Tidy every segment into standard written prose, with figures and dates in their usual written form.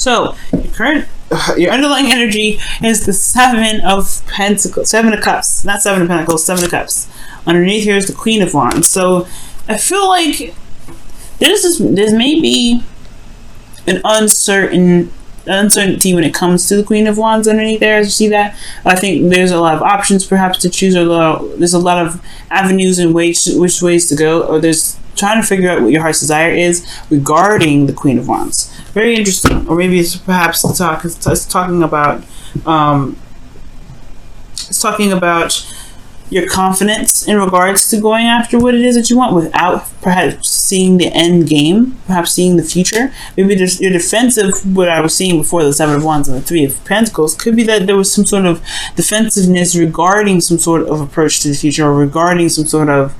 So your underlying energy is the Seven of Pentacles, Seven of Cups, not Seven of Pentacles, Seven of Cups. Underneath here is the Queen of Wands. So I feel like there's maybe an uncertainty when it comes to the Queen of Wands underneath there. As you see that, I think there's a lot of options perhaps to choose. There's a lot of avenues and which ways to go, or there's trying to figure out what your heart's desire is regarding the Queen of Wands. Very interesting. Or maybe it's perhaps talking about your confidence in regards to going after what it is that you want without perhaps seeing the end game, perhaps seeing the future. Maybe your defensive, what I was seeing before, the Seven of Wands and the Three of Pentacles, could be that there was some sort of defensiveness regarding some sort of approach to the future, or regarding some sort of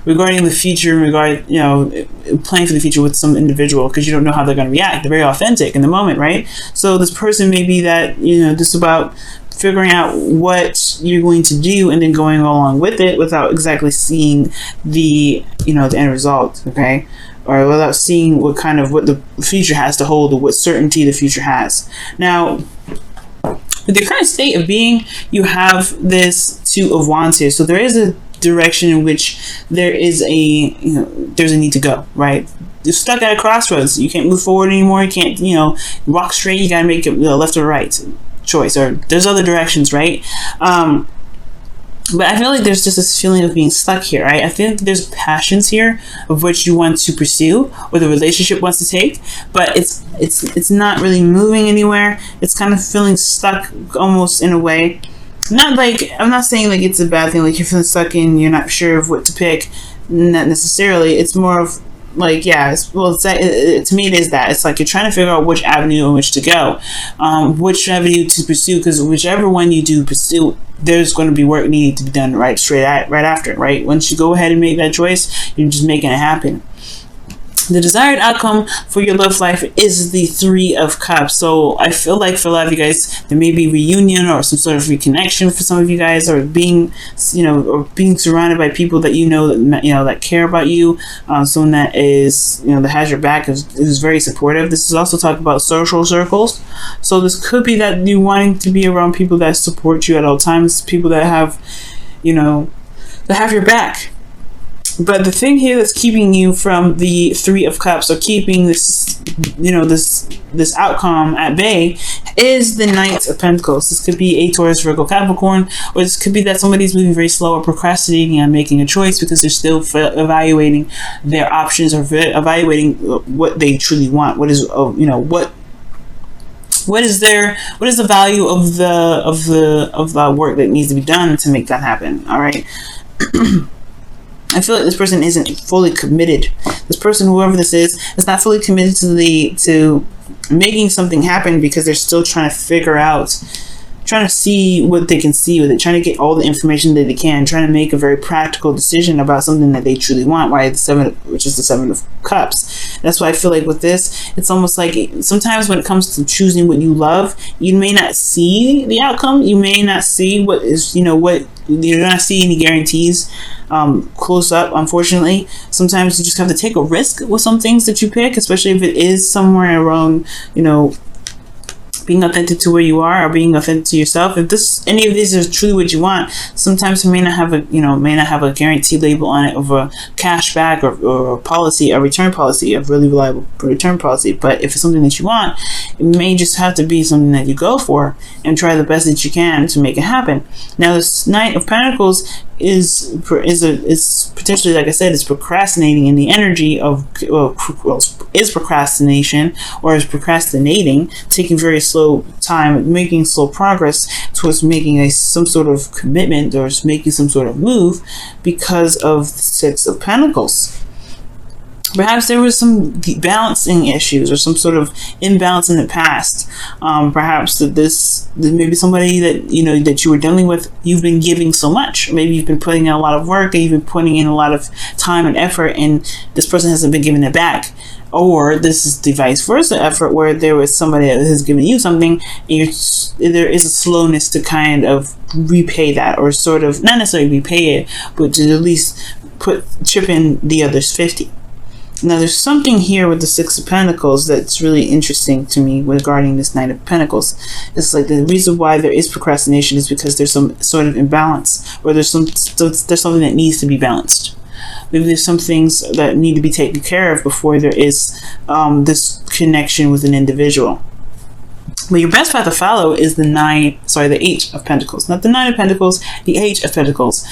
regarding the future, planning for the future with some individual, because you don't know how they're going to react. They're very authentic in the moment, right? So this person may be that, just about figuring out what you're going to do and then going along with it without exactly seeing the end result, okay? Or without seeing what the future has to hold, or what certainty the future has. Now, with the current state of being, you have this Two of Wands here. So there is a direction in which there's a need to go, right? You're stuck at a crossroads. You can't move forward anymore. You can't, walk straight. You gotta make it left or right choice, or there's other directions, right? But I feel like there's just this feeling of being stuck here, right? I think there's passions here of which you want to pursue, or the relationship wants to take, but it's not really moving anywhere. It's kind of feeling stuck almost in a way. Not like, I'm not saying like it's a bad thing, like you're feeling stuck and you're not sure of what to pick. Not necessarily. It's more of like, to me it is that. It's like you're trying to figure out which avenue in which to go, which avenue to pursue, because whichever one you do pursue, there's going to be work needing to be done right after, right? Once you go ahead and make that choice, you're just making it happen. The desired outcome for your love life is the Three of Cups. So I feel like for a lot of you guys, there may be reunion or some sort of reconnection for some of you guys, or being surrounded by people that that care about you, someone that is that has your back, is very supportive. This is also talking about social circles. So this could be that you wanting to be around people that support you at all times, people that have your back. But the thing here that's keeping you from the Three of Cups, or keeping this outcome at bay, is the Knight of Pentacles. This could be a Taurus, Virgo, Capricorn, or this could be that somebody's moving very slow or procrastinating on making a choice because they're still evaluating their options, or evaluating what they truly want. What is the value of the work that needs to be done to make that happen? All right. I feel like this person isn't fully committed. This person, whoever this is not fully committed to making something happen, because they're still trying to see what they can see with it, trying to get all the information that they can, trying to make a very practical decision about something that they truly want. Which is the Seven of Cups. That's why I feel like with this, it's almost like sometimes when it comes to choosing what you love, you may not see the outcome. You may not see what you're not see any guarantees close up, unfortunately. Sometimes you just have to take a risk with some things that you pick, especially if it is somewhere around, being authentic to where you are, or being authentic to yourself. If any of these is truly what you want, sometimes it may not have a guarantee label on it of a cashback or a policy, a return policy, a really reliable return policy. But if it's something that you want, it may just have to be something that you go for and try the best that you can to make it happen. Now, this Knight of Pentacles is potentially, like I said, is procrastinating in the energy of is procrastination, or is procrastinating, taking very slow time, making slow progress towards making some sort of commitment, or making some sort of move, because of the Six of Pentacles. Perhaps there was some balancing issues, or some sort of imbalance in the past. Perhaps that maybe somebody that that you were dealing with, you've been giving so much. Maybe you've been putting in a lot of work, and you've been putting in a lot of time and effort, and this person hasn't been giving it back. Or this is the vice versa effort, where there was somebody that has given you something, and there is a slowness to kind of repay that, or sort of not necessarily repay it, but to at least chip in the other's 50. Now, there's something here with the Six of Pentacles that's really interesting to me regarding this Knight of Pentacles. It's like the reason why there is procrastination is because there's some sort of imbalance, or there's something that needs to be balanced. Maybe there's some things that need to be taken care of before there is this connection with an individual. But your best path to follow is the Eight of Pentacles. Not the Nine of Pentacles, the Eight of Pentacles.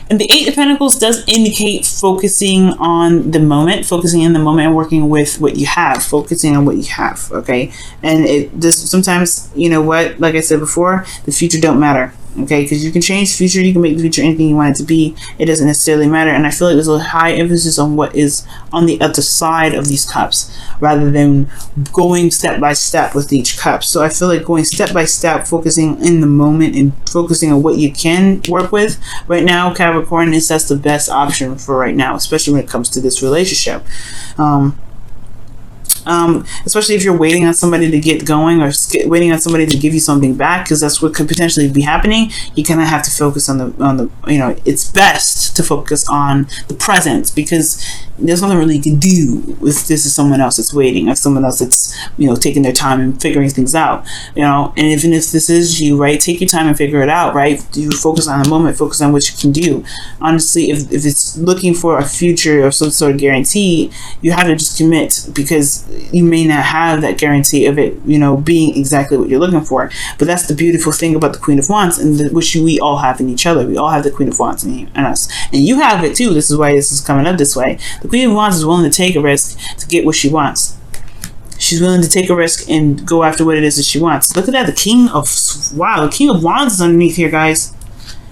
And the Eight of Pentacles does indicate focusing on the moment, focusing in the moment and working with what you have, focusing on what you have, okay? And it does sometimes, you know what, like I said before, the future don't matter, okay? Because you can change the future, you can make the future anything you want it to be. It doesn't necessarily matter. And I feel like there's a high emphasis on what is on the other side of these cups, rather than going step by step with each cup. So I feel like going step by step, focusing in the moment and focusing on what you can work with right now, Capricorn, that's the best option for right now, especially when it comes to this relationship. Especially if you're waiting on somebody to get going, or waiting on somebody to give you something back, because that's what could potentially be happening. You kind of have to focus on the you know, it's best to focus on the present, because there's nothing really you can do if this is someone else that's waiting, or someone else that's, you know, taking their time and figuring things out, you know. And even if this is you, right, take your time and figure it out, right? You focus on the moment, focus on what you can do. Honestly, if it's looking for a future or some sort of guarantee, you have to just commit, because you may not have that guarantee of it, you know, being exactly what you're looking for. But that's the beautiful thing about the Queen of Wands, and which we all have in each other. We all have the Queen of Wands in us, and you have it too. This is why this is coming up this way. The Queen of Wands is willing to take a risk to get what she wants. She's willing to take a risk and go after what it is that she wants. Look at that. The King of Wands is underneath here, guys.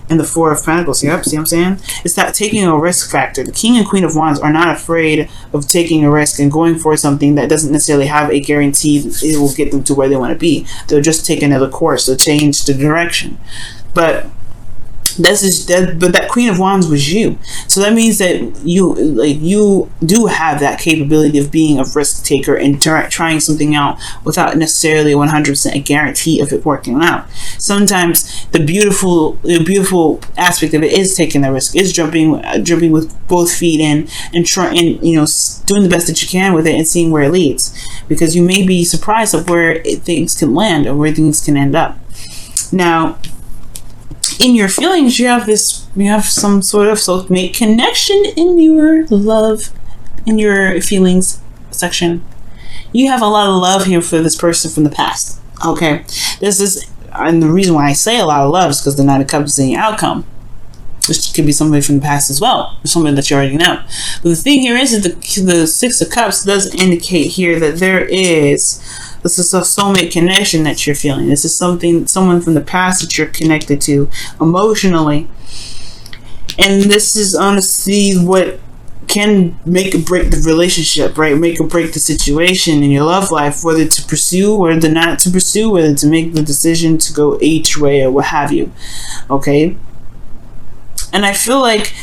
And the Four of Pentacles. Yep, see what I'm saying? It's that taking a risk factor. The King and Queen of Wands are not afraid of taking a risk and going for something that doesn't necessarily have a guarantee that it will get them to where they want to be. They'll just take another course. They'll change the direction. But that Queen of Wands was you. So that means that you do have that capability of being a risk taker and trying something out without necessarily 100% a guarantee of it working out. Sometimes the beautiful aspect of it is taking the risk, is jumping with both feet in, and trying, you know, doing the best that you can with it and seeing where it leads, because you may be surprised of where things can land or where things can end up. Now, in your feelings, you have some sort of soulmate connection in your love, in your feelings section. You have a lot of love here for this person from the past. Okay, and the reason why I say a lot of love is because the Knight of Cups is in your outcome, which could be somebody from the past as well, or somebody that you already know. But the thing here is that the Six of Cups does indicate here that this is a soulmate connection that you're feeling. This is someone from the past that you're connected to emotionally. And this is honestly what can make or break the relationship, right? Make or break the situation in your love life, whether to pursue or not to pursue, whether to make the decision to go each way or what have you. Okay? And I feel like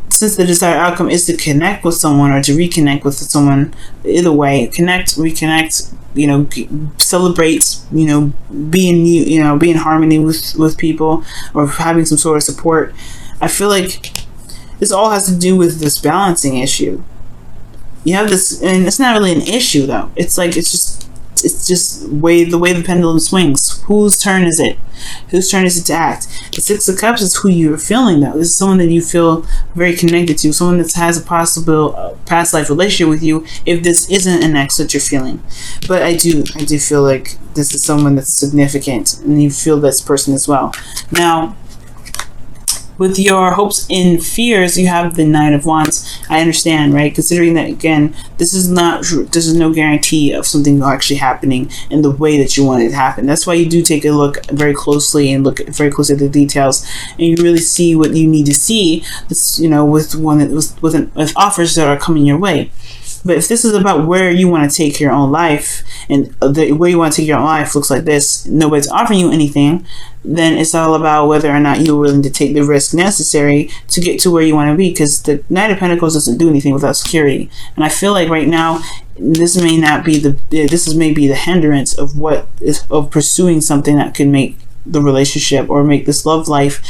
since the desired outcome is to connect with someone or to reconnect with someone, either way, connect, reconnect, you know, celebrate, you know, be in harmony with people, or having some sort of support. I feel like this all has to do with this balancing issue. You have this, and it's not really an issue though. It's just the way the pendulum swings. Whose turn is it? Whose turn is it to act? The Six of Cups is who you're feeling though. This is someone that you feel very connected to, someone that has a possible past life relationship with you, if this isn't an ex that you're feeling. But I do feel like this is someone that's significant, and you feel this person as well. Now, with your hopes and fears, you have the Knight of Wands. I understand, right? Considering that, again, this is no guarantee of something actually happening in the way that you want it to happen. That's why you do take a look very closely and look very closely at the details, and you really see what you need to see. This, you know, with offers that are coming your way. But if this is about where you want to take your own life, and the way you want to take your own life looks like this, nobody's offering you anything, then it's all about whether or not you're willing to take the risk necessary to get to where you want to be, because the Knight of Pentacles doesn't do anything without security. And I feel like right now, this may be the hindrance of pursuing something that could make the relationship or make this love life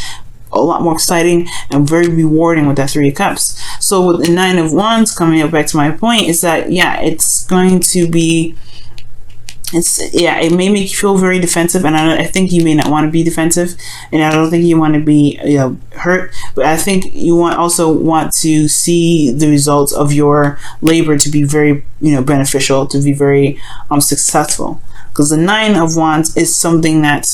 a lot more exciting and very rewarding with that Three of Cups. So with the Nine of Wands coming up, back to my point, is that, yeah, it's going to be, it may make you feel very defensive, and I think you may not want to be defensive, and I don't think you want to be hurt, but I think you also want to see the results of your labor to be very beneficial, to be very successful, because the Nine of Wands is something that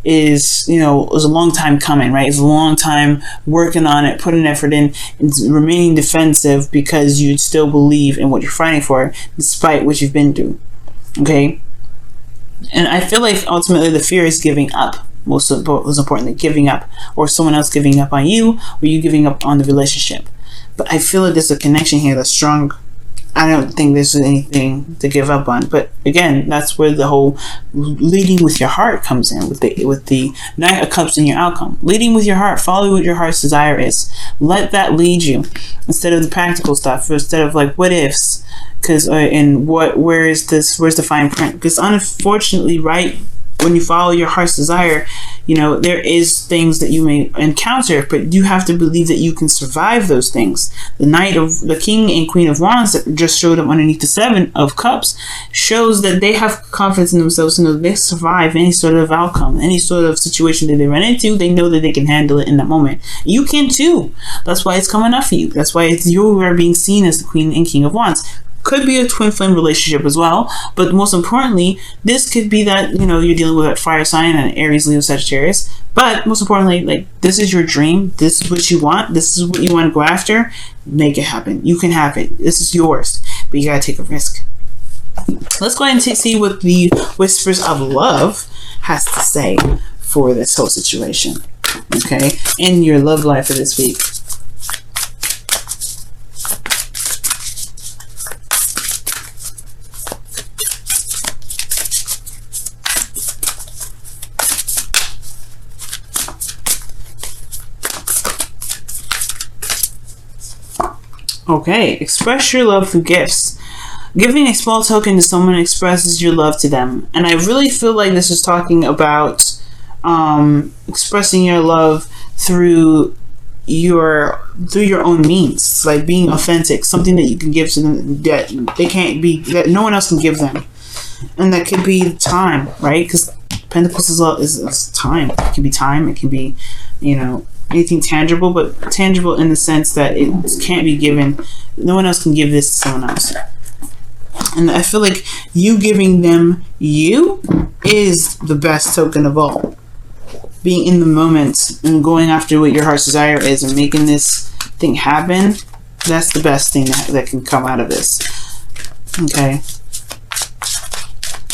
is a long time coming, right? It's a long time working on it, putting effort in, and remaining defensive because you still believe in what you're fighting for despite what you've been through. Okay. And I feel like ultimately the fear is giving up. Most importantly, giving up, or someone else giving up on you, or you giving up on the relationship. But I feel like there's a connection here that's strong. I don't think there's anything to give up on. But again, that's where the whole leading with your heart comes in, with the Knight of Cups in your outcome. Leading with your heart, follow what your heart's desire is. Let that lead you instead of the practical stuff, instead of like what ifs. Because where's the fine print? Because unfortunately, right, when you follow your heart's desire, there is things that you may encounter, but you have to believe that you can survive those things. The King and Queen of Wands that just showed up underneath the Seven of Cups shows that they have confidence in themselves to know that they survive any sort of outcome, any sort of situation that they run into. They know that they can handle it in that moment. You can too. That's why it's coming up for you. That's why you are being seen as the Queen and King of Wands. Could be a twin flame relationship as well, but most importantly, this could be that you're dealing with that fire sign and Aries, Leo, Sagittarius. But most importantly, like, this is your dream, this is what you want, this is what you want to go after. Make it happen. You can have it. This is yours, but you gotta take a risk. Let's go ahead and see what the Whispers of Love has to say for this whole situation, okay, in your love life for this week. Okay, express your love through gifts. Giving a small token to someone expresses your love to them. And I really feel like this is talking about expressing your love through your own means, like being authentic, something that you can give to them that they can't be, that no one else can give them. And that could be time, right? Because Pentacles is time. It can be time, it can be, anything tangible, but tangible in the sense that it can't be given. No one else can give this to someone else. And I feel like you giving them you is the best token of all. Being in the moment and going after what your heart's desire is and making this thing happen, that's the best thing that can come out of this. Okay.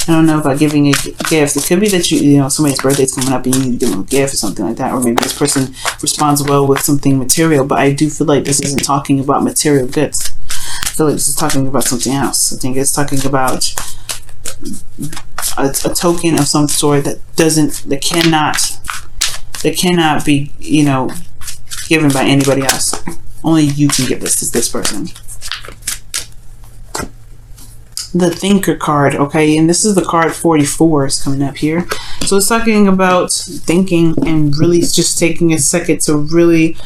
I don't know about giving a gift. It could be that somebody's birthday's coming up and you need to give them a gift or something like that, or maybe this person responds well with something material. But I do feel like this isn't talking about material goods. I feel like this is talking about something else. I think it's talking about a token of some sort that cannot be given by anybody else. Only you can give this to this person. The Thinker card, okay, and this is the card 44 is coming up here. So it's talking about thinking and really just taking a second to really,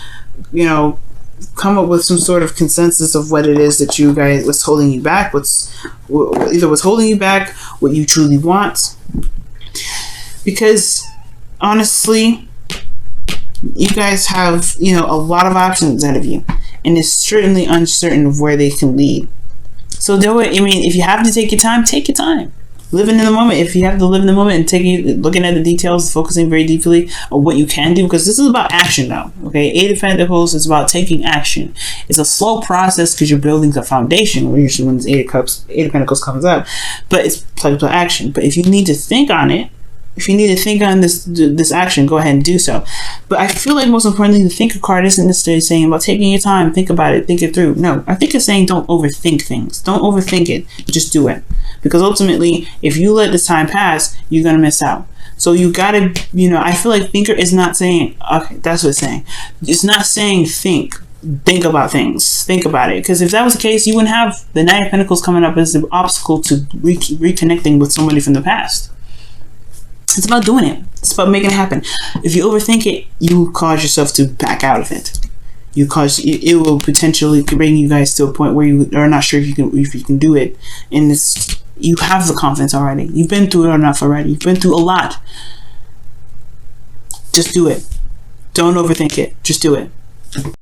come up with some sort of consensus of what it is that you guys, what's holding you back, what's holding you back, what you truly want. Because honestly, you guys have, a lot of options ahead of you, and it's certainly uncertain of where they can lead. So if you have to take your time, take your time. Living in the moment. If you have to live in the moment and looking at the details, focusing very deeply on what you can do, because this is about action now. Okay, Eight of Pentacles is about taking action. It's a slow process because you're building the foundation. Usually when this Eight of Pentacles comes up, but it's about action. But if you need to think on it, if you need to think on this action, go ahead and do so. But I feel like most importantly, the Thinker card isn't necessarily saying about taking your time, think about it, think it through. No, I think it's saying don't overthink things. Don't overthink it. Just do it. Because ultimately, if you let this time pass, you're going to miss out. So you got to, I feel like Thinker is not saying, okay, that's what it's saying. It's not saying think about things. Think about it. Because if that was the case, you wouldn't have the Knight of Pentacles coming up as the obstacle to reconnecting with somebody from the past. It's about doing it. It's about making it happen. If you overthink it, you cause yourself to back out of it. It will potentially bring you guys to a point where you are not sure if you can do it. And you have the confidence already. You've been through it enough already. You've been through a lot. Just do it. Don't overthink it. Just do it.